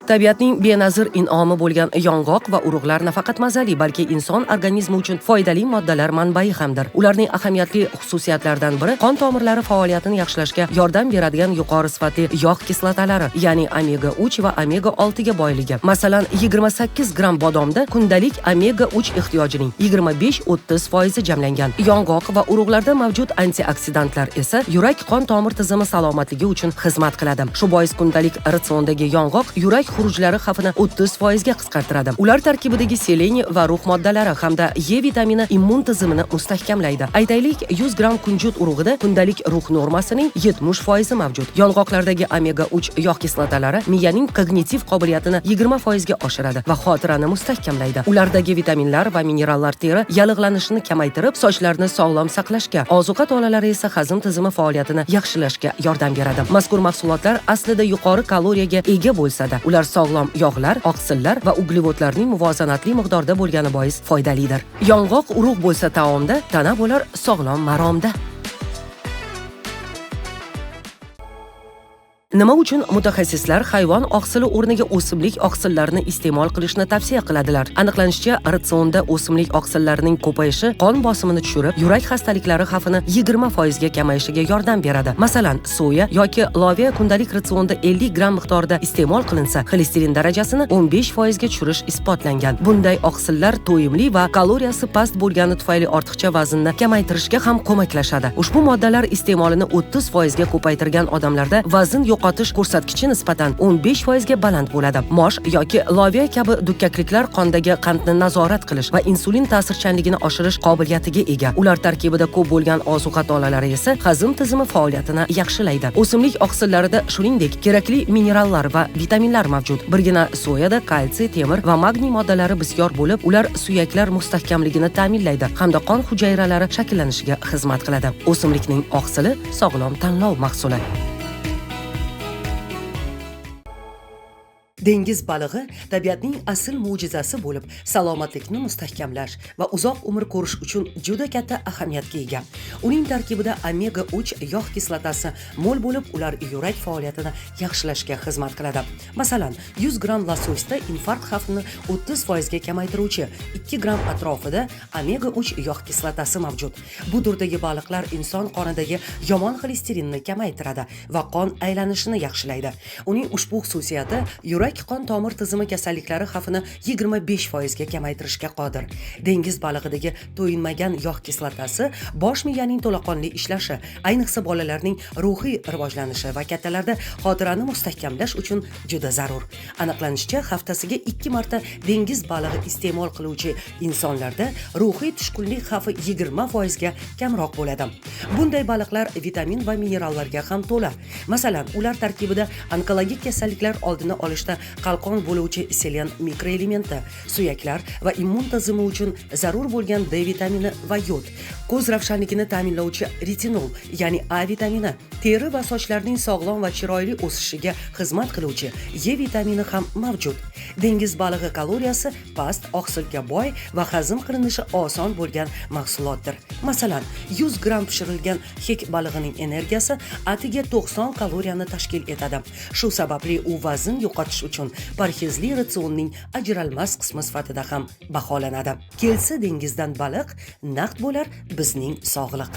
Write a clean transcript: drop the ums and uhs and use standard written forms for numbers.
Tabiatning benazir in'omi bo'lgan yong'oq va urug'lar nafaqat mazali, balki inson organizmi uchun foydali moddalar manbai hamdir. Ularning ahamiyatli xususiyatlaridan biri qon tomirlari faoliyatini yaxshilashga yordam beradigan yuqori sifatli yog' kislotalari, ya'ni omega 3 va omega 6 ga boyligi. Masalan, 28 gram bodomda kundalik omega 3 ehtiyojining 25-30% jamlangan. Yong'oq va urug'larda mavjud antioksidantlar esa yurak qon tomir tizimi salomatligi uchun xizmat qiladi. Shu bois kundalik ratsiondagi yong'oq yurak xurujlari xavfini 30% ga qisqartiradi. Ular tarkibidagi seleniy va rux moddalari hamda E vitamini immun tizimini mustahkamlaydi. Aytaylik, 100 gram kunjut urug'ida kundalik rux normasining 70% mavjud. Yong'oqlardagi omega 3 yog' kislotalari miyaning kognitiv qobiliyatini 20% ga oshiradi va xotirani mustahkamlaydi. Ulardagi vitaminlar va minerallar teri yallig'lanishini kamaytirib, sochlarni sog'lom saqlashga, ozuqa tolalari esa hazm tizimi faoliyatini yaxshilashga yordam beradi. Mazkur mahsulotlar aslida yuqori kaloriyaga ega bo'lsa-da, ular sog'lom yog'lar, oqsillar va uglevodlarning muvozanatli miqdorda bo'lgani bois foydalidir. Yong'oq urug' bo'lsa taomda, tana bo'lar sog'lom maromda. Nima uchun mutaxassislar hayvon oqsili o'rniga o'simlik oqsillarini iste'mol qilishni tavsiya qiladilar? Aniqlanishicha, ratsionda o'simlik oqsillarining ko'payishi qon bosimini tushirib, yurak xastaliklari xavfini 20% ga kamayishiga yordam beradi. Masalan, soya yoki loviya kundalik ratsionda 50 gram miqdorida iste'mol qilinsa, xolesterin darajasini 15% ga tushirish isbotlangan. Bunday oqsillar to'yimli va kaloriyasi past bo'lgani tufayli ortiqcha vaznni kamaytirishga ham ko'maklashadi. Ushbu moddalar iste'molini 30% ga ko'paytirgan odamlarda vazn yo'qotish ko'rsatkichi nisbatan 15% ga baland bo'ladi. Mosh yoki loviya kabi dukkakliklar qondagi qandni nazorat qilish va insulin ta'sirchanligini oshirish qobiliyatiga ega. Ular tarkibida ko'p bo'lgan ozuqa tolalari esa hazm tizimi faoliyatini yaxshilaydi. O'simlik oqsillarida shuningdek kerakli minerallar va vitaminlar mavjud. Birgina soyada kalsiy, temir va magniy moddalari bisyor bo'lib, ular suyaklar mustahkamligini ta'minlaydi hamda qon hujayralari shakllanishiga xizmat qiladi. O'simlikning oqsili sog'lom tanlov mahsuli. Dengiz balig'i tabiatning asl mo'jizasi bo'lib, salomatlikni mustahkamlash va uzoq umr ko'rish uchun juda katta ahamiyatga ega. Uning tarkibida omega 3 yog' kislotasi mo'l bo'lib, ular yurak faoliyatini yaxshilashga xizmat qiladi. Masalan, 100 gram lososda infarkt xavfini 30% ga kamaytiruvchi 2 gram atrofida omega 3 yog' kislotasi mavjud. Bu turdagi baliqlar inson qonidagi yomon xolesterinni kamaytiradi va qon aylanishini yaxshilaydi. Uning ushbu xususiyati yurak qon tomir tizimi kasalliklari xavfini 25% ga kamaytirishga qodir. Dengiz balig'idagi to'yinmagan yog' kislotasi bosh miyaning to'laqonli ishlashi, ayniqsa bolalarning ruhiy rivojlanishi va kattalarda xotirani mustahkamlash uchun juda zarur. Aniqlanishicha, haftasiga 2 marta dengiz balig'i iste'mol qiluvchi insonlarda ruhiy tushkunlik xavfi 20% ga kamroq bo'ladi. Bunday baliqlar vitamin va minerallarga ham to'la. Masalan, ular tarkibida onkologik kasalliklar oldini olishda qalqon bo'luvchi selen mikroelementi, suyaklar va immun tizimi uchun zarur bo'lgan D vitamini va yod, ko'z ravshanligini ta'minlovchi retinol, ya'ni A vitamini, teri va sochlarning sog'lom va chiroyli o'sishiga xizmat qiluvchi E vitamini ham mavjud. Dengiz balig'i kaloriyasi past, oqsilga boy va hazm qilinishi oson bo'lgan mahsulotdir. Masalan, 100 gram pishirilgan hek balig'ining energiyasi atiga 90 kaloriyani tashkil etadi. Shu sababli u vazn yo'qotish uchun parhezli ratsionning ajralmas qismi sifatida ham baholanadi. Kelsa dengizdan baliq, naqd bo'lar bizning sog'liq.